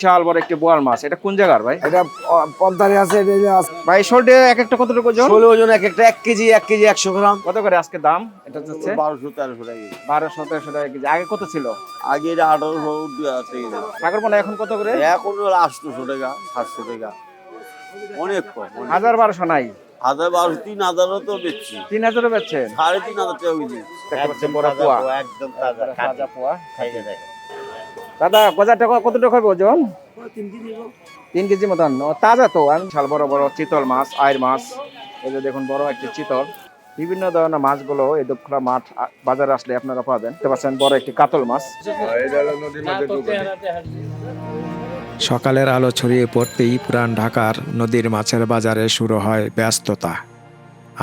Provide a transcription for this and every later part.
বিশাল বড় একটি বোয়াল মাছ। এটা কোন জায়গার ভাই? এটা পদ্মারে আছে। ভাই শোল্ডে এক একটা কতটুকু ওজন? ষোলো ওজন এক একটা 1 কেজি 100 গ্রাম। কত করে আজকে দাম? এটা হচ্ছে 1200-1300 টাকা। 1200-1300 টাকা কেজি। আগে কত ছিল? আগে এটা 1800-2000 টাকা। ঠাকুরপোনা এখন কত করে? এখন 800 টাকা 700 টাকা, অনেক কম। 1200 নাই, 1000-1200-3000 তো বেচছি। 3000 বেচছেন? 3500 টাকা কেজি। দেখতে পাচ্ছেন বড় পোয়া, একদম তাজা তাজা পোয়া। দাদা গজাটা কতটুকু হবে ওজন? 3 কেজি মতন। তাজা তো। আমি বিশাল বড় বড় চিতল মাছ, আইর মাছ। এই যে দেখুন বড় একটি চিতল। বিভিন্ন ধরনের মাছগুলো এই দুপখোলা মাঠ বাজারে আসলে আপনারা পাবেন। দেখতে পাচ্ছেন বড় একটি কাতল মাছ। সকালের আলো ছড়িয়ে পড়তেই পুরান ঢাকার নদীর মাছের বাজারে শুরু হয় ব্যস্ততা।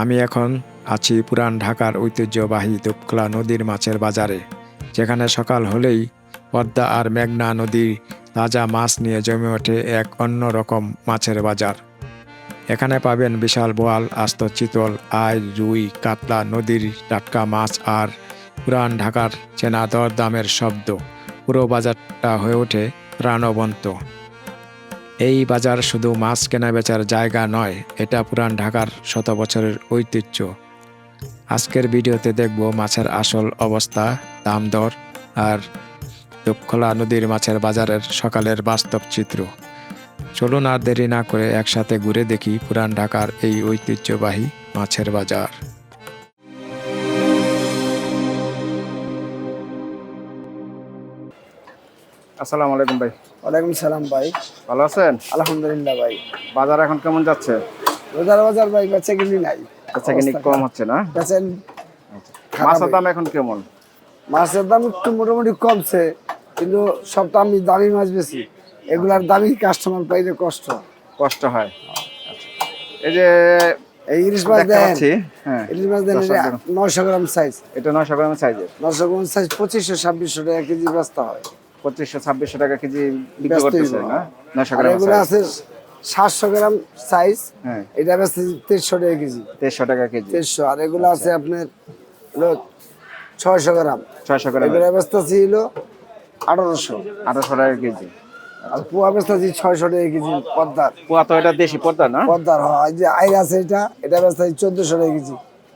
আমি এখন আছি পুরান ঢাকার ঐতিহ্যবাহী দুপখোলা নদীর মাছের বাজারে, যেখানে সকাল হলেই পদ্মা আর মেঘনা নদীর তাজা মাছ নিয়ে জমে ওঠে এক অন্যরকম মাছের বাজার। এখানে পাবেন বিশাল বোয়াল, আস্ত চিতল, আইড়, রুই, কাতলা, নদীর টাটকা মাছ আর পুরান ঢাকার চেনা দরদামের শব্দ। পুরো বাজারটা হয়ে ওঠে প্রাণবন্ত। এই বাজার শুধু মাছ কেনা বেচার জায়গা নয়, এটা পুরান ঢাকার শত বছরের ঐতিহ্য। আজকের ভিডিওতে দেখব মাছের আসল অবস্থা, দাম দর আর দুপখোলা নদীর মাছের বাজারের সকালের বাস্তব চিত্র। চলুন আর দেরি না করে একসাথে ঘুরে দেখি পুরান ঢাকার এই ঐতিহ্যবাহী মাছের বাজার। আসসালামু আলাইকুম ভাই। ওয়ালাইকুম সালাম ভাই। ভালো আছেন? আলহামদুলিল্লাহ ভাই। বাজার এখন কেমন যাচ্ছে? বাজার ভাই বেচা কিনি নাই। আচ্ছা, কিনি কম হচ্ছে না? বেচেন মাছের দাম এখন কেমন? মাছের দাম একটু মোটামুটি কমছে, কিন্তু সব দামি মাছ বেশি। এগুলার দামি কাস্টমার পাইলে কষ্ট হয়। এই যে এই ইলিশ মাছ দেখতে দেন, পাচ্ছি, হ্যাঁ ইলিশ মাছ দেন, দর্শক দেখুন। 900 গ্রাম সাইজ। এটা 900 গ্রামের সাইজের। 900 গ্রাম সাইজ 2500-2600 টাকা কেজি বেচতে হয়। 2500-2600 টাকা কেজি বিক্রি ব্যস্ত করতেছে হইবো। না? 900 আর গ্রাম এগুলো আছে 700 গ্রাম সাইজ। হ্যাঁ, এটা বেচতে 1300 টাকা কেজি। 1300 টাকা কেজি। 1300। আর এগুলো আছে আপনার হলো 600 গ্রাম। 600 গ্রাম, এগুলো বেচতেছি হলো 1800। 1800 টাকা কেজি। আর পোয়া বেচতেছি 600 টাকা কেজি পদ্মার। পোয়া তো এটা দেশি পদ্মা না? পদ্মার হয় যে আইর আছে, এটা বেচতেছি 1400 টাকা কেজি।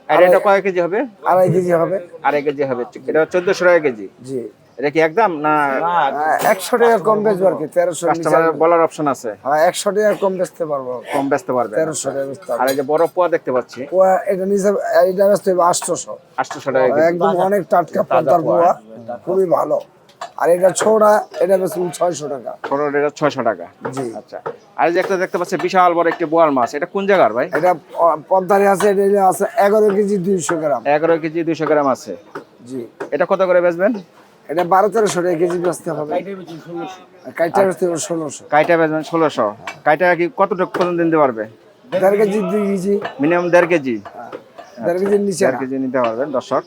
আর এটা কয় কেজি হবে? 2.5 কেজি হবে। 2.5 কেজি হবে। এটা 1400 টাকা কেজি। জি। এটা কি একদম না 100 টাকা কম বেচবো আর কি। 1300 কাস্টমারের বলার অপশন আছে? হ্যাঁ, 100 টাকা কম বেচতে পারবো। কম বেচতে পারবে? 1300 টাকা বেচতে আর পারবো। এই যে বড় পোয়া দেখতে পাচ্ছি, পোয়া এটা নিচে এটা বেচতে হবে 800। 800 টাকা কেজি। একদম অনেক টাটকা পদ্মার পোয়া, খুবই ভালো। আর এটা ছোড়া, এটা বেচুন 600 টাকা। ছোট এটা 600 টাকা। জি। আচ্ছা, আর এই যে একটা দেখতে পাচ্ছি বিশাল বড় একটি বোয়াল মাছ। এটা কোন জায়গার ভাই? এটা পদ্মারে আছে। এটা আছে 11 কেজি 200 গ্রাম। 11 কেজি 200 গ্রাম আছে। জি। এটা কত করে বেচবেন? এটা 1200-1300 টাকা কেজি বেচতে হবে। কাইটা বেচতে হবে 1600। কাইটা বেচবেন 1600। কাইটা কি কতটুকু পর্যন্ত দিতে পারবে? 1.5 কেজি 2 কেজি। Minimum 1.5 KG. 1.5 কেজির নিচে 1.5 কেজি নিতে পারবেন দর্শক।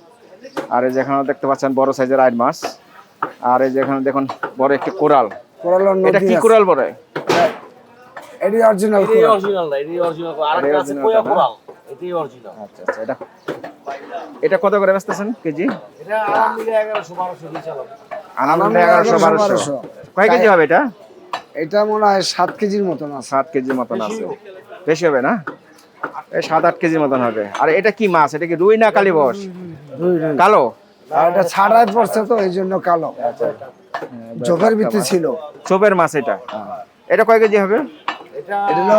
আর এই যেখানে দেখতে পাচ্ছেন বড় সাইজের আইড় মাছ। আর এই যেখানে দেখুন বড় একটি কোরাল। কোরাল। এটা কি কোরাল বলে? এটি অরিজিনাল। আরেকটা আছে কোয়া কোরাল। এটাই অরিজিনাল। আচ্ছা আচ্ছা, এটা কত করে বেচতেছেন কেজি? এটা আলহামদুলিল্লাহ 1100-1200 দিয়ে চালাবো। আলহামদুলিল্লাহ 1100-1200। কয় কেজি হবে এটা? এটা মনে হয় 7 কেজির মতন আছে। 7 কেজির মতন আছে। বেশি হবে না? এই 7-8 কেজির মতন হবে। আর এটা কি মাছ? এটা কি রুই না কালীবস? রুই। কালো? আর এটা ছাড়াই পড়ছে তো এই জন্য কালো। চোখের ভিতরে ছিল। চোপের মাছ এটা। এটা কয় কেজি হবে? এটা হলো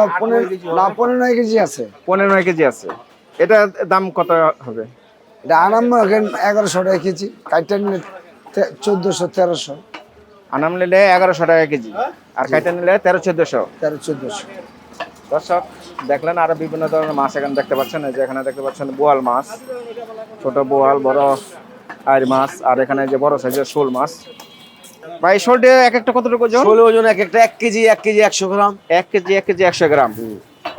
15 কেজি আছে। 15 কেজি আছে। এটা দাম কত হবে? এটা আনাম 1100 টাকা কেজি। কাইটা নিলে 1400-1300। আনাম নিলে 1100 টাকা কেজি, আর কাইটা নিলে 1300-1400। 1300-1400। দর্শক দেখলেন আরো বিভিন্ন ধরনের মাছ এখানে দেখতে পাচ্ছেন। এই যে এখানে দেখতে পাচ্ছেন বোয়াল মাছ, ছোট বোয়াল, বড় আইড় মাছ, আর এখানে যে বড় সাইজের শোল মাছ। ভাই শোলটে এক একটা কতটুকু ওজন? 16 ওজন এক একটা 1 কেজি 100 গ্রাম। 1 কেজি 100 গ্রাম।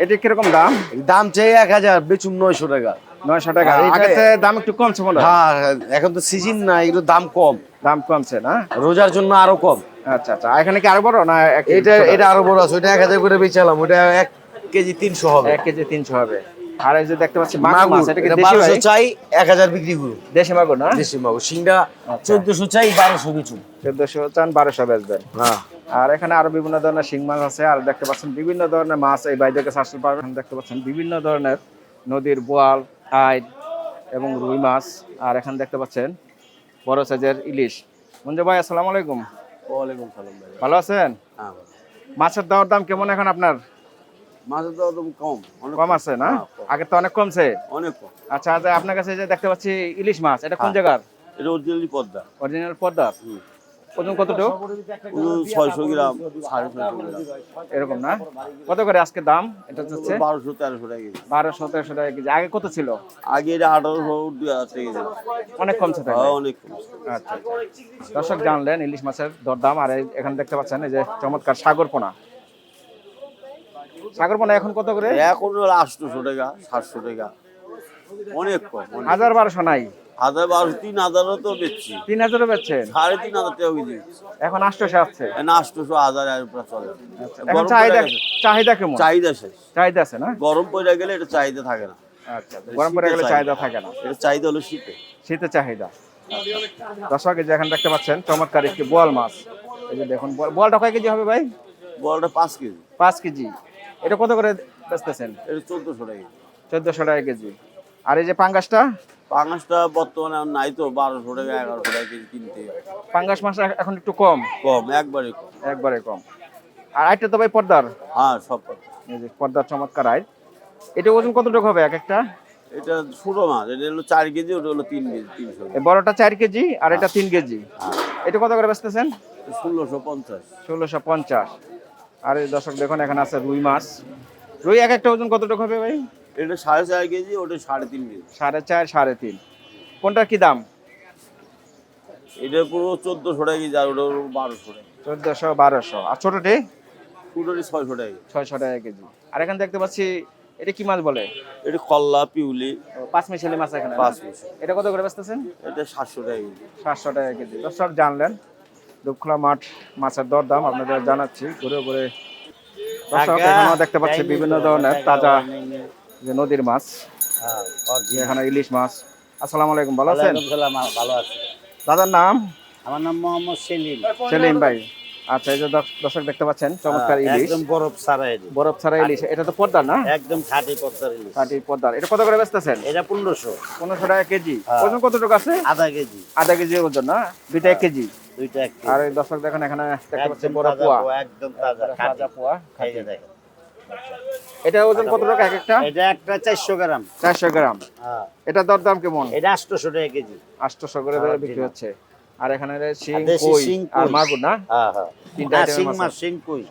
এটা কিরকম দাম? দাম চাই 1000, বেচুম 900 টাকা। 900 টাকা। আগে দাম একটু কমছে মনে হয়। হ্যাঁ, এখন তো সিজন না, এগুলো দাম কম। দাম কমছে না? রোজার জন্য আরো কম। আচ্ছা আচ্ছা, এখানে কি আরো বড় না? এটা আরো বড় আছে। ওটা 1000 করে বেচালাম। ওটা 1 কেজি 300 হবে। 1 কেজি 300 হবে। আর এই যে দেখতে পাচ্ছি মাগুর মাছ, এটা কি দেশি ভাই? 1200 চাই 1000 বিক্রি করুন। দেশি মাগুর না? দেশি মাগুর সিংড়া আচ্ছা। 1400 চাই 1200 বেচুন। 1400 চান 1200 বেচবেন। হ্যাঁ আর এখানে আরো বিভিন্ন ধরনের শিং মাছ আছে, আর দেখতে পাচ্ছেন বিভিন্ন ধরনের মাছ এই বাইরে আসতে পারবেন। দেখতে পাচ্ছেন বিভিন্ন ধরনের নদীর বোয়াল, আইড় এবং রুই মাছ। আর এখানে দেখতে পাচ্ছেন বড় সাইজের ইলিশ। মঞ্জু ভাই আসসালামু আলাইকুম। ওয়ালাইকুম সালাম ভাই। ভালো আছেন? হ্যাঁ মাছের দর দাম কেমন এখন আপনার? মাছের দাম কম, অনেক কম আছে না? আগে তো অনেক কমছে। অনেক কম। আচ্ছা আচ্ছা, আপনার কাছে যে দেখতে পাচ্ছি ইলিশ মাছ, এটা কোন জায়গার? এটা অরিজিনালি পদ্মা। অরিজিনাল পদ্মার? ওজন কতটুকু? 600 গ্রাম 650 গ্রাম এরকম না? কত করে আজকে দাম? এটা হচ্ছে 1200-1300 টাকা কেজি। 1200-1300 টাকা কেজি। আগে কত ছিল? আগে এটা 1800-2000 টাকা কেজি। অনেক কমছে তাই? হ্যাঁ অনেক কম। আচ্ছা দর্শক জানলেন ইলিশ মাছের দরদাম। আর এখানে দেখতে পাচ্ছেন এই যে চমৎকার সাগরপোনা। সাগরপোনা এখন কত করে? এখন 800 টাকা 700 টাকা, অনেক কম। 1000-1200 নাই? 1000-1200-3000 তো বেচছি, 3000 বেচছেন? 3500 টাকা কেজি। এখন 800 আসছে। না 800-1000 এর উপরে চলে। এখন গরম চাহিদা পড়ে গেছে। চাহিদা কেমন? চাহিদা শেষ। চাহিদা আছে না? গরম পড়ে গেলে এটা চাহিদা থাকে না। আচ্ছা গরম পড়ে গেলে চাহিদা থাকে না। এটা চাহিদা হলো শীতে। শীতে চাহিদা। দর্শক এই যে এখানে দেখতে পাচ্ছেন চমৎকার একটি বোয়াল মাছ। এই যে দেখুন বোয়ালটা কয় কেজি হবে ভাই? বড়টা 5 কেজি। 5 কেজি। এটা কত করে বেচতেছেন? এটা 1400 টাকা কেজি। 1400 টাকা কেজি। আর এই যে পাঙ্গাসটা? পাঙাশটা বর্তমানে আর নাই তো, 1200 টাকা 1100 টাকা কেজি কিনতে হয়। পাঙ্গাস মাছ এখন একটু কম? কম, একবারে কম। একবারে কম। আর আইটা তো ভাই পর্দার? হ্যাঁ সব পাতা। এই যে পর্দার চমৎকার আইট। এটা ওজন কতটুকু হবে এক একটা? এটা ছোট মাছ, এটা হলো 4 কেজি, ওটা হলো 3 কেজি 300 এই বড়টা 4 কেজি আর এটা 3 কেজি। এটা কত করে বেচতেছেন? 1650। 1650। আর এই দর্শক দেখুন এখানে আছে রুই মাছ। রুই এক একটা ওজন কতটুকু হবে ভাই? এটা 4.5 কেজি, ওটা 3.5 কেজি। 4.5 3.5। কোনটার কি দাম? এটা পুরো 1400 টাকা কেজি, আর ওটা হলো 1200 টাকা। 1400-1200। আর ছোটটি? পুরোটাই 600 টাকা কেজি। 600 টাকা কেজি। আর এখানে দেখতে পাচ্ছি এটা কি মাছ বলে? এটা কল্লা পিউলি পাঁচমিশালি মাছ এখানে না? 5 পিস। এটা কত করে বেচতেছেন? এটা 700 টাকা কেজি। 700 টাকা কেজি। দর্শক জানলেন দুপখোলা মাঠ মাছের দরদাম আপনাদের জানাচ্ছি ঘুরে ঘুরে। দর্শক এখানেও দেখতে পাচ্ছি বিভিন্ন ধরনের তাজা যে নদীর মাছ, এখানে ইলিশ মাছ। আসসালামু আলাইকুম, ভালো আছেন? ভালো আছে। দাদার নাম? আমার নাম মোহাম্মদ সেলিম। সেলিম ভাই। আচ্ছা এই যে দর্শক দেখতে পাচ্ছেন চমৎকার ইলিশ, একদম বরফ ছাড়া এটা। বরফ ছাড়া ইলিশ। এটা তো পদ্মার না? একদম খাঁটি পদ্মার ইলিশ। খাঁটি পদ্মার। এটা কত করে বেচতেছেন? এটা 1500। 1500 টাকা কেজি। হ্যাঁ। ওজন কতটুকু আছে? আধা কেজি। আধা কেজি ওজন না? দুইটা 1 কেজি। দুইটা 1 কেজি। আর এই দর্শক দেখেন এখানে দেখতে পাচ্ছেন একদম বড় তাজা পোয়া। একদম তাজা তাজা পোয়া। খাইয়ে দেখেন। এটা ওজন কত টাকা এক একটা? এটা একটা 400 গ্রাম। 400 গ্রাম। হ্যাঁ। এটা দরদাম কেমন? এটা 800 টাকা কেজি। 800 করে বিক্রি হচ্ছে। আর এখানে শিং, দেশি কই শিং, আর কই। মাগুর না? হ্যাঁ হ্যাঁ। তিনটা হ্যাঁ, item শিং আছে। মাছ, শিং কই।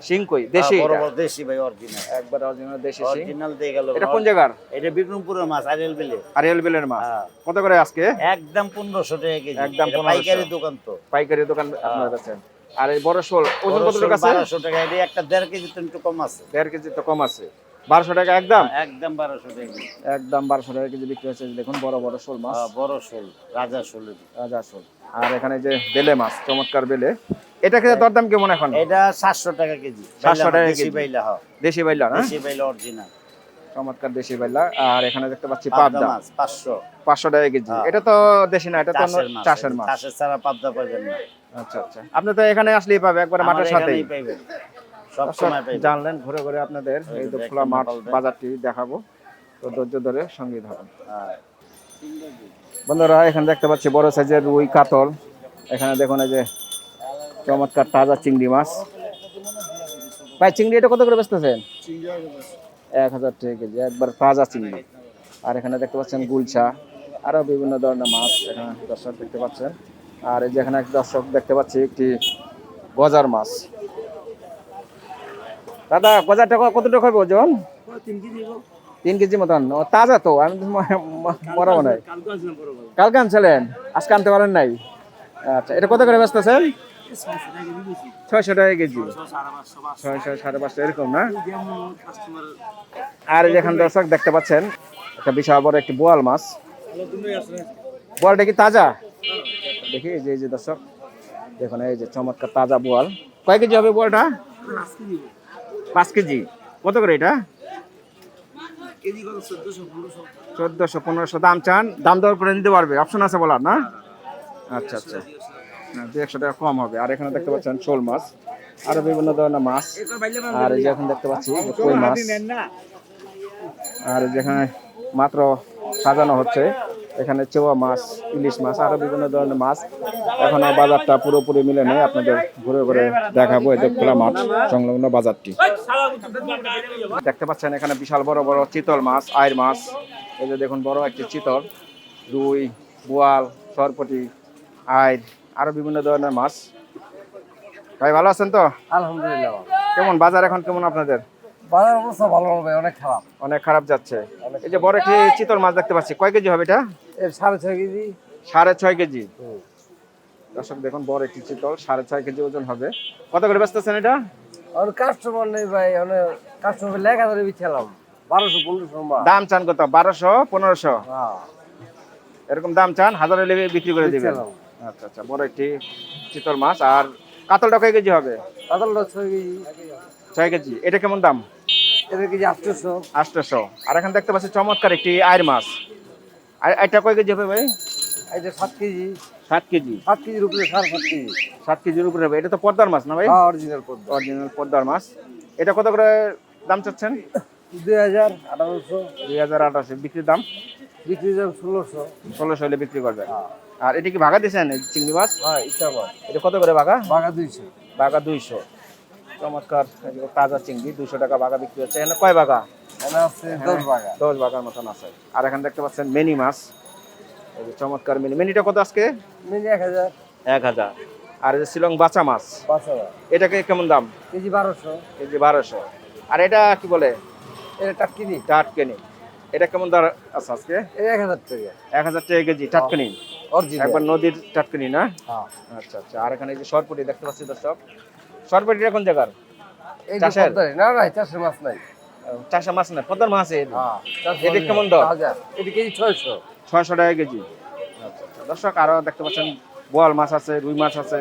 শিং কই দেশি? বড় এটা? বড় দেশি ভাই, অরিজিনাল। একবার অরিজিনাল দেশি শিং। অরিজিনাল দিয়ে গেল। এটা কোন জায়গার? এটা বিক্রমপুরের মাছ, আরিয়াল বিলে। আরিয়াল বিলের মাছ। হ্যাঁ। কত করে আজকে? একদম 1500 টাকা কেজি। একদম এটা 1500 পাইকারি দোকান তো। পাইকারি দোকান আপনারা বেচেন। আর এই বড় শোল ওজন কত টাকা আছে? 1200 টাকা। এটা একটা 1.5 কেজি তো একটু কম আছে। 1.5 কেজি তো কম আছে। 1200 টাকা একদম? একদম 1200 টাকা কেজি। একদম 1200 টাকা কেজি বিক্রি হচ্ছে। দেখুন বড় বড় শোল মাছ, বড় শোল, রাজা শোল। রাজা শোল। আর এখানে যে বেলে মাছ, চমৎকার বেলে। এটা খেতে দরদাম কেমন এখন? এটা 700 টাকা কেজি। 700 টাকা দেশি কেজি। বাইলা, হ্যাঁ। দেশি বাইলা না? দেশি বাইলা অরিজিনাল। চমৎকার দেশি বাইলা। আর এখানে দেখতে পাচ্ছি পাবদা পাবদা মাছ 500। 500 টাকা কেজি। হ্যাঁ। এটা তো দেশি না, এটা তো চাষের মাছ। চাষের ছাড়া পাবদা পাবেন না। আচ্ছা আচ্ছা, আপনি তো এখানে আসলেই পাবে একবারে মাঠের আমাদের সাথেই। এখানেই পাইবেন। সব সময় পাইবেন। জানলেন ঘুরে ঘুরে আপনাদের এই দুপখোলা মাঠ বাজারটি দেখাবো, তো ধৈর্য ধরে সঙ্গে ধরুন। হ্যাঁ। বন্ধুরা এখানে দেখতে পাচ্ছি বড় সাইজের রুই, কাতল। এখানে দেখুন এই যে চমৎকার তাজা চিংড়ি মাছ। ভাই চিংড়ি এটা কত করে বেচতেছেন? 1000 টাকা কেজি, একবার তাজা চিংড়ি। আর এখানে দেখতে পাচ্ছেন গুলশা, আরো বিভিন্ন ধরনের মাছ এখানে দর্শক দেখতে পাচ্ছেন। আর এই যে এখানে এক দর্শক দেখতে পাচ্ছি একটি গজার মাছ। দাদা গজারটা কতটুকু হবে ওজন? 3 কেজি মতন। ও তাজা তো, আমি তো মরা মনে হয়। কালকে আনছিলেন, আজকে আনতে পারেন নাই? আচ্ছা, এটা কত করে বেচতেছেন? 600 টাকা কেজি। 600 550 এরকম না? আর যেখানে দর্শক দেখতে পাচ্ছেন একটা বিশাল বড় একটি বোয়াল মাছ। বোয়ালটা কি তাজা? দেখি এই যে দর্শক দেখুন এই যে চমৎকার তাজা বোয়াল। কয় কেজি হবে বোয়ালটা? 5 কেজি। কত করে এটা? 1400-1500 দাম চান, দাম দর করে নিতে পারবে, অপশন আছে বলার না? আচ্ছা আচ্ছা, না 200 টাকা কম হবে। আর এখানে দেখতে পাচ্ছেন শোল মাছ, আরো বিভিন্ন ধরনের মাছ। আর এই যে এখন দেখতে পাচ্ছি যে কই মাছ, আর যেখানে মাত্র সাজানো হচ্ছে এখানে চেওয়া মাছ, ইলিশ মাছ, আরো বিভিন্ন ধরনের মাছ। এখনো বাজারটা পুরোপুরি মিলে নেই, আপনাদের ঘুরে ঘুরে দেখাবো এই খোলা মাঠ সংলগ্ন বাজারটি। দেখতে পাচ্ছেন এখানে বিশাল বড় বড় চিতল মাছ, আইর মাছ। এই যে দেখুন বড় একটি চিতল, রুই, বোয়াল, সরপটি, আইর, আরো বিভিন্ন ধরনের মাছ। ভাই ভালো আছেন তো? আলহামদুলিল্লাহ। কেমন বাজার এখন, কেমন আপনাদের? বাজার অবস্থা ভালো হবে, অনেক খারাপ। অনেক খারাপ যাচ্ছে। এই যে বড় একটি চিতল মাছ দেখতে পাচ্ছি, কয় কেজি হবে এটা? এর 6.5 কেজি। 6.5 কেজি। দর্শক দেখুন বড় একটি চিতল, 6.5 কেজি ওজন হবে। কত করে বেচতেছেন এটা? আর কাস্টমার নেই ভাই, অনেক কাস্টমার লেখা ধরে বিছালাম 1200-1500 দাম চান কত? 1200-1500 হ্যাঁ এরকম দাম চান, হাজারে লেগে বিক্রি করে দিবেন। বিছালাম। আচ্ছা আচ্ছা, বড় একটি চিতল মাছ। আর কাতলটা কয় কেজি হবে? কাতলটা 6 কেজি। 6 কেজি। এটা কেমন দাম? এদের কেজি 800। 800। আর এখানে দেখতে পাচ্ছি চমৎকার একটি আইর মাছ। আর এটা কয় কেজি হবে ভাই? এটা 7 কেজি। 7 কেজি। 7 কেজির উপরে 7.5 কেজি। 7 কেজির উপরে হবে। এটা তো পদ্মার মাছ না ভাই? হ্যাঁ অরিজিনাল পদ্মা। অরিজিনাল পদ্মার মাছ। এটা কত করে দাম চাচ্ছেন? 2000, 1800। 2018 বিক্রির দাম? বিক্রি দাম 1600। 1600 হলে বিক্রি করবে। আর এটা কি ভাগা দিয়েছেন এই চিংড়ি মাছ? হ্যাঁ ইচ্ছা মাছ। এটা কত করে ভাগা? বাঘা 200। ভাগা 200। চমৎকার এই যে তাজা চিংড়ি 200 টাকা ভাগা বিক্রি হচ্ছে। এখানে কয় ভাগা? এখানে আছে 10 বাঘা। 10 ভাগার মতন আছে। আর এখানে দেখতে পাচ্ছেন মিনি মাছ, এই যে চমৎকার মিনি। মিনিটা কত আজকে? মিনি 1000। 1000। আর এই যে শিলং বাচা মাছ, 5000। এটাকে কেমন দাম? কেজি 1200। কেজি 1200। আর এটা কি বলে? এটা টাটকিনি। টাটকেনি। এটা কেমন দর আছে আজকে? এই 1000 টাকা। 1000 টাকা কেজি টাটকেনি। অরিজিনাল। একবার নদীর টাটকেনি না? হ্যাঁ। আচ্ছা আচ্ছা। আর এখানে এই যে সরপটি দেখতে পাচ্ছি দর্শক, সরপটিটা কোন জায়গার? এই যে চাষের? পদ্মার। না না চাষের মাছ নাই। চাষা মাছ না, পদ্মার মাছ। হ্যাঁ। এটা কেমন দর? 1000। এটা কেজি 600। 600 টাকা কেজি। আচ্ছা আচ্ছা। দর্শক আরো দেখতে পাচ্ছেন বোয়াল মাছ আছে, রুই মাছ আছে।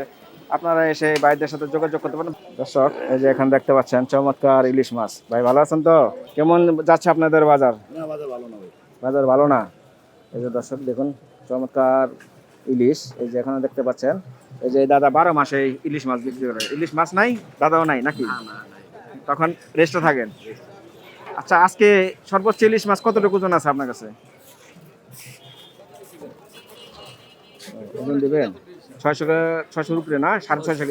আপনারা এসে ভাইদের সাথে যোগাযোগ করতে পারেন। দর্শক এই যে এখানে দেখতে পাচ্ছেন চমৎকার ইলিশ মাছ। ভাই ভালো আছেন তো? কেমন যাচ্ছে আপনাদের বাজার? না বাজার ভালো না ভাই। বাজার ভালো না। এই যে দর্শক দেখুন চমৎকার ইলিশ। এই যে এখানে দেখতে পাচ্ছেন এই যে দাদা 12 মাসে এই ইলিশ মাছ বিক্রি করে। ইলিশ মাছ নাই, দাদাও নাই নাকি? তখন রেস্টে থাকেন। আচ্ছা আজকে সর্বোচ্চ ইলিশ মাছ কতটুকু ওজন আছে আপনার কাছে? ওজন দিবেন 600 উপরে না? 650,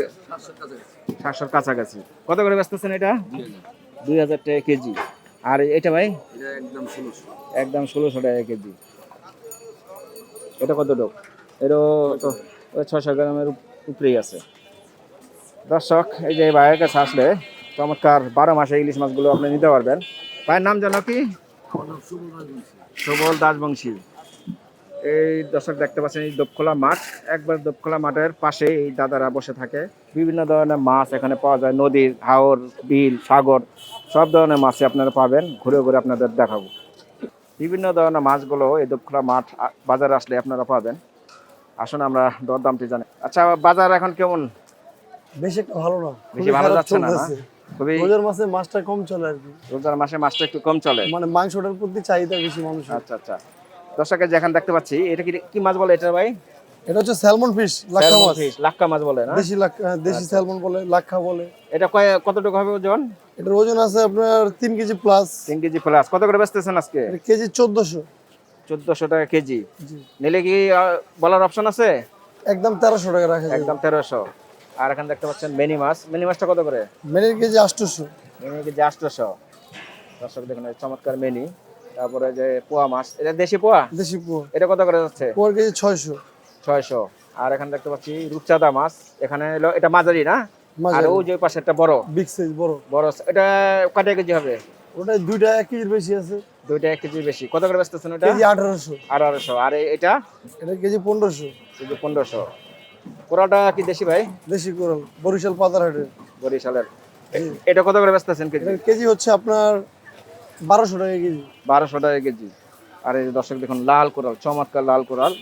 700 কাছাকাছি। কত করে বেচতেছেন এটা? 2000 টাকা কেজি। আর এটা ভাই? এটা একদম 1600। একদম 1600 টাকা কেজি। এটা কতটুক? এরও তো 600 গ্রামের উপরেই আছে। দর্শক এই যে ভাইয়ের কাছে আসলে চমৎকার 12 মাসে ইলিশ মাছগুলো আপনি নিতে পারবেন। ভাইয়ের নাম জানো কি? সুবল দাসবংশী। এই দর্শক দেখতে পাচ্ছেন এই দোপখোলা মাঠ, একবার দোপখোলা মাঠের পাশে এই দাদারা বসে থাকে। বিভিন্ন ধরনের মাছ এখানে পাওয়া যায়, নদীর, হাওর, বিল, সাগর, সব ধরনের মাছই আপনারা পাবেন। ঘুরে ঘুরে আপনাদের দেখাবো বিভিন্ন ধরনের মাছগুলো এই দোপখোলা মাঠ বাজারে আসলে আপনারা পাবেন। আসুন আমরা দরদামটি জানি। আচ্ছা বাজার এখন কেমন? বেশি একটা ভালো না। বেশি ভালো যাচ্ছে না? খুবই রোজার মাসে মাছটা কম চলে আর কি। রোজার মাসে মাছটা একটু কম চলে, মানে মাংসটার প্রতি চাহিদা বেশি মানুষের। আচ্ছা আচ্ছা। দর্শকের যেখানে দেখতে পাচ্ছি এটা কি মাছ বলে এটা ভাই? এটা হচ্ছে স্যালমন ফিশ, লাক্ষা স্যালমন মাছ। ফিশ, লাক্কা মাছ বলে না? দেশি লাক্ষা, দেশি স্যালমন বলে, লাক্ষা বলে। এটা কতটুকু হবে ওজন? এটার ওজন আছে আপনার 3 কেজি প্লাস। 3 KG plus. কত করে বেচতেছেন আজকে? এটা কেজি 1400। 1400 টাকা কেজি। জি। নিলে কি বলার অপশন আছে? একদম 1300 টাকা রাখা যায়। একদম 1300। আর এখানে দেখতে পাচ্ছেন মিনি মাছ। মিনি মাছটা কত করে? মেনের কেজি 800। Mini KG 800। দর্শক দেখুন এই চমৎকার মিনি। তারপরে যে পোয়া মাছ, এটা দেশি পোয়া? দেশি পোয়া। এটা কত করে যাচ্ছে? Poor KG 600। 600। আর এখানে দেখতে পাচ্ছি রূপচাঁদা মাছ। এখানে হলো এটা মাঝারি না? আর ওই যে পাশে একটা বড় বিগ সাইজ বড়। বড়, এটা কত কেজি হবে? ওটা দুইটা 1 কেজির বেশি আছে। দুইটা 1 কেজি বেশি। কত করে বেচতেছেন ওটা? কেজি 1800। 1800। আর এটা? এটা কেজি 1500। কেজি 1500। কোরাটা কি দেশি ভাই? দেশি কোরাল, বরিশাল পাতারহাটে। বরিশালের। এটা কত করে বেচতেছেন কেজি? এটার কেজি হচ্ছে আপনার 1200 টাকা কেজি। 1200 টাকা কেজি। আর এই দর্শক দেখুন লাল কোরাল, চমৎকার লাল কোরাল।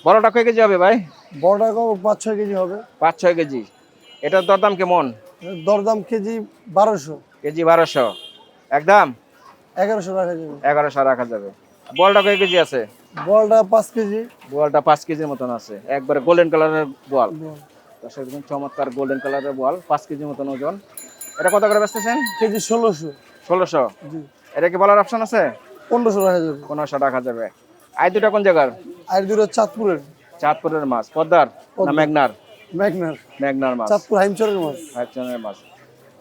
বড়টা কয় কেজি হবে ভাই? বড়টা 5-6 কেজি হবে। 5-6 কেজি। এটার দরদাম কেমন? এটার দরদাম কেজি 1200। কেজি 1200 একদম? 1100 রাখা যাবে। 1100 রাখা যাবে। বলটা কয় কেজি আছে? বলটা 5 কেজি। বলটা 5 কেজির মতন আছে, একবারে গোল্ডেন কালারের বল। দর্শক দেখুন চমৎকার গোল্ডেন কালারের বল, 5 কেজির মতন ওজন। এটা কত করে বেচতেছেন? কেজি 1600। 1600। জি। এটা কি বলার অপশন আছে? 1500 রাখা যাবে। 1500 রাখা যাবে। আই দুটা কোন জায়গার? আর দুটো চাঁদপুরের। চাঁদপুরের মাছ, পদ্মার না মেঘনার? মেঘনার। মেঘনার মাছ, চাঁদপুর হাইমচরের মাছ। হাইচনের মাছ।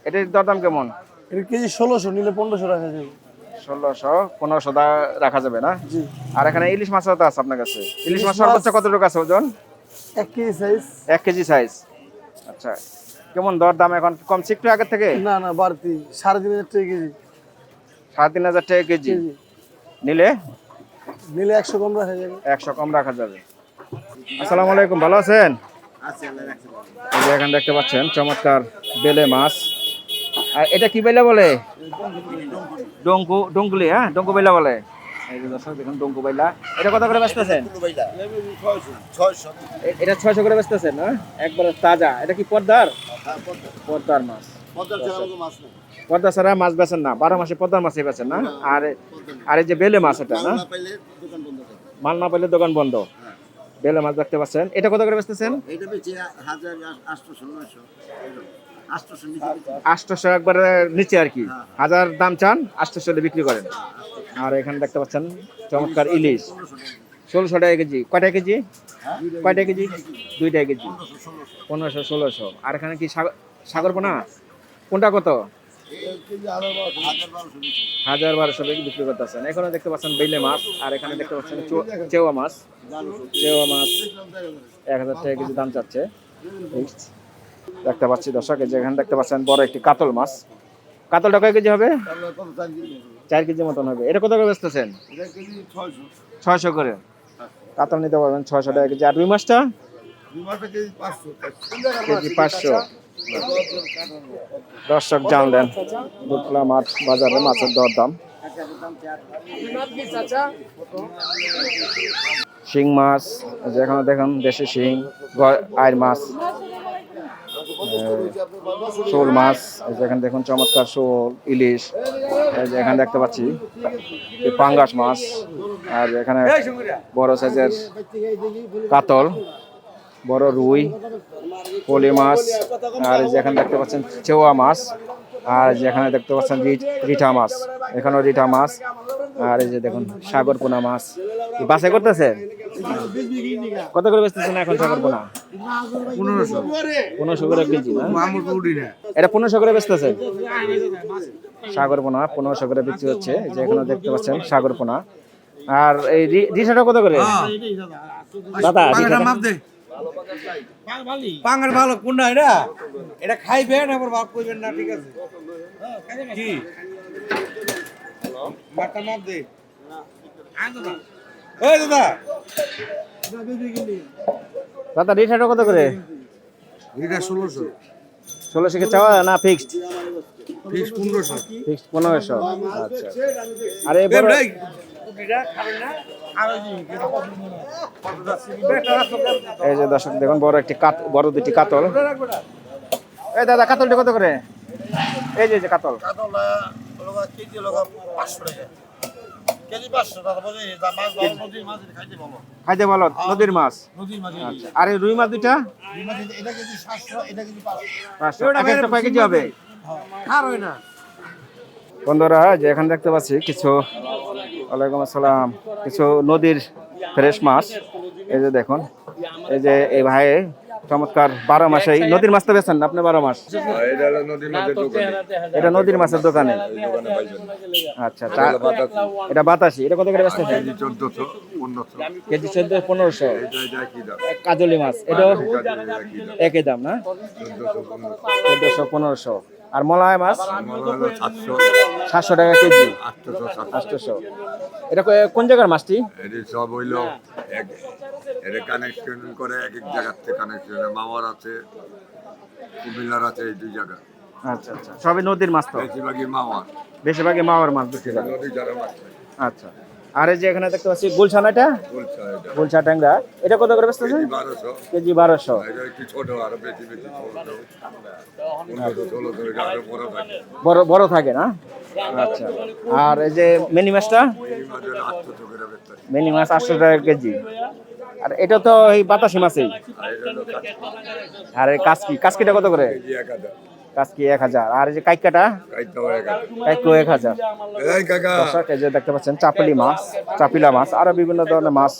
এটার দরদাম কেমন? এটা কেজি 1600, নিলে 1500 রাখা যাবে। 1600, 1500 টাকা রাখা যাবে না? জি। আর এখানে ইলিশ মাছও তো আছে আপনার কাছে। ইলিশ ইলিশ মাছ মাছ- সর্বোচ্চ কতটুকু আছে ওজন? 1 কেজি সাইজ। 1 KG size. আচ্ছা, কেমন দরদাম এখন? কমছে একটু আগের থেকে? না না, বাড়তি 3500 টাকা কেজি। 3500 টাকা কেজি। কেজি। নিলে নিলে 100 কম রাখা যাবে। 100 কম রাখা যাবে। আসসালামু আলাইকুম, ভালো আছেন? এই যে এখানে দেখতে পাচ্ছেন চমৎকার বেলে মাছ। আর এটা কি বেলে বলে? ডঙ্গুলি, হ্যাঁ ডঙ্গু বেলা বলে। এই যে দর্শক দেখুন ডঙ্গু বেলা। এটা কত করে বেচতেছেন? এটা 600 করে বেচতেছেন না? একবারে তাজা। এটা কি পদ্মার? পদ্মার মাছ। পদ্মা ছাড়া মাছ বেচেন না? 12 মাসে পদ্মার মাছই বেচেন না? আর এই যে বেলে মাছ, এটা না মাল না পাইলে দোকান বন্ধ। বেলে মাছ দেখতে পাচ্ছেন। এটা কত করে বেচতেছেন? 800 একবারে নিচে আর কি। 1000 দাম চান, 800 এ বিক্রি করেন। আর এখানে দেখতে পাচ্ছেন চমৎকার ইলিশ, 1600 টাকা কেজি। কয়টা কেজি? কয়টা কেজি? 2টা কেজি। 1500, 1600। আর এখানে কি সাগর পোনা? কোনটা কত? 1000-1200 টাকা বিক্রি করতেছেন। এখানে দেখতে পাচ্ছেন বেলে মাছ। আর এখানে দেখতে পাচ্ছেন চেওয়া মাছ। চেওয়া মাছ 1000 টাকা কেজি দাম চাচ্ছে। দেখতে পাচ্ছি দর্শক, এই যে এখানে দেখতে পাচ্ছেন বড় একটি কাতল মাছ। কাতলটা কয় কেজি হবে? 4 কেজি মতন হবে। এটা কত করে বেচতেছেন? 600 করে। কাতল নিতে পারবেন 600 টাকা কেজি। আর রুই মাছটা? কেজি 500। দর্শক জানলেন দুধলা মাছ বাজারে মাছের দরদাম। শিং মাছ, যেখানে দেখেন দেশি শিং, আইর মাছ, শোল মাছ, যেখানে দেখুন চমৎকার শোল, ইলিশ, যেখানে দেখতে পাচ্ছি পাঙ্গাস মাছ। আর এখানে বড় সাইজের কাতল, বড় রুই, পলি মাছ। আর যেখানে দেখতে পাচ্ছেন চেওয়া মাছ। আর যেখানে দেখতে পাচ্ছেন রিঠা মাছ, এখানেও রিঠা মাছ। আর এই যে দেখুন সাগর পোনা মাছ। বাছাই করতেছেন? কত করে বেচতেছেন এখন সাগর পোনা? 1500 করে কেজি না? এটা 1500 করে বেচতেছেন? সাগর পোনা 1500 করে বিক্রি হচ্ছে। যে এখানে দেখতে পাচ্ছেন সাগর পোনা। আর এই রিঠাটা কত করে দাদা? পাঙ্গার ভালো কোনটা? এটা খাইবেন আবার ভাব করবেন না, ঠিক আছে? কি মাথা মাপ দে। ওই দাদা, দাদা রিঠাটা কত করে? এটা 1600। 1600 কে চাওয়া না ফিক্সড? ফিক্স 1500। ফিক্সড 1500। আচ্ছা। আরে বড় এই যে দর্শক দেখুন বড় একটি বড় দুটি কাতল। এই দাদা কাতলটা কত করে? এই যে কাতল খাইতে ভালো, নদীর মাছ। আচ্ছা। আর এই রুই মাছ দুইটা? 500। একটা কয় কেজি হবে? বন্ধুরা, যে এখানে দেখতে পাচ্ছি কিছু, ওয়ালাইকুম আসসালাম, কিছু নদীর ফ্রেশ মাছ। এই যে দেখুন, এই যে এই ভাই চমৎকার 12 মাসে নদীর মাছ তো বেচেন না আপনি? 12 মাস এটা নদীর মাছের দোকানে। আচ্ছা, এটা বাতাসি। এটা কত করে বেচতেছেন? কেজি 1400-1500। কাজলি মাছ এটা একই দাম না? 1400-1500। আর মলায় মাছ 700 টাকা কেজি। 800। এটা কোন জায়গার মাছটি? সব হইল এটা কানেকশন করে এক এক জায়গার থেকে কানেকশন। মাওয়ার আছে, কুমিল্লার আছে, এই 2 জায়গা। আচ্ছা আচ্ছা, সবই নদীর মাছ তো? বেশিরভাগই মাওয়ার। বেশিরভাগই মাওয়ার মাছ বিক্রি করে। নদী যারা মাছ খায়। আচ্ছা। আর এই যে এখানে দেখতে পাচ্ছি গুলশান, এটা বলছে এটা গুলশা ট্যাংরা। এটা কত করে বেচতেছেন? 1200। কেজি 1200। এটা একটু ছোট, আরো বেশি বেশি ছোট। 1500-1600 আরো বড় থাকে। বড় বড় থাকে না? আচ্ছা, আর এই যে মিনি মাছটা, এই মাছের 800 করে বেচতে হয়। মিনি মাছ 800 টাকা কেজি। আর এটা তো এই বাতাসি মাছই। আর এটা হলো কাঁচকি, আর এই কাসকিটা কত করে? কেজি 1000, কাসকি 1000। আর এই যে কাইকাটা, কাইটাও 1000। কাইকো 1000। এই কাকা, দর্শক এই যে দেখতে পাচ্ছেন চাপিলা মাছ, আরো বিভিন্ন ধরনের মাছ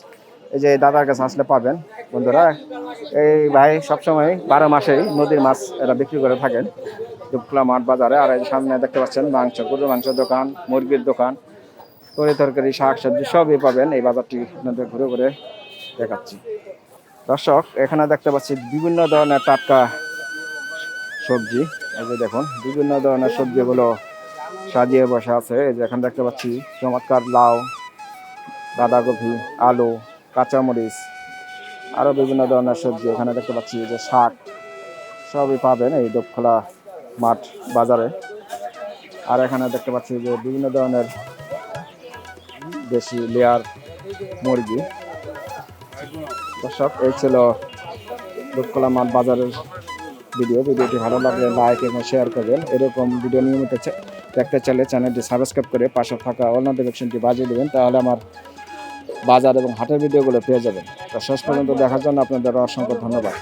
এই যে দাদার কাছে আসলে পাবেন বন্ধুরা। এই ভাই সবসময় 12 মাসেই নদীর মাছ এরা বিক্রি করে থাকেন দুপখোলা মাঠ বাজারে। আর এই সামনে দেখতে পাচ্ছেন গরুর মাংসের দোকান, মুরগির দোকান, তরি তরকারি, শাক সবজি সবই পাবেন। এই বাজারটি আপনাদের ঘুরে ঘুরে দেখাচ্ছি। দর্শক এখানে দেখতে পাচ্ছি বিভিন্ন ধরনের টাটকা সবজি। এই যে দেখুন বিভিন্ন ধরনের সবজিগুলো সাজিয়ে বসে আছে। এই যে এখানে দেখতে পাচ্ছি চমৎকার লাউ, বাঁধাকপি, আলু, কাঁচামরিচ, আরো বিভিন্ন ধরনের সবজি এখানে দেখতে পাচ্ছি। যে শাক সবই পাবেন এই দুপখোলা মাঠ বাজারে। আর এখানে দেখতে পাচ্ছি যে বিভিন্ন ধরনের দেশি লেয়ার মুরগি। দর্শক এই ছিল দুপখোলা মাঠ বাজারের ভিডিওটি ভালো লাগলে লাইক এবং শেয়ার করবেন। এরকম ভিডিও নিয়মিত দেখতে চাইলে চ্যানেলটি সাবস্ক্রাইব করে পাশে থাকা অল নোটিফিকেশনটি বাজিয়ে দেবেন, তাহলে আমার বাজার এবং হাটের ভিডিওগুলো পেয়ে যাবেন। তো শেষ পর্যন্ত দেখার জন্য আপনাদের অসংখ্য ধন্যবাদ।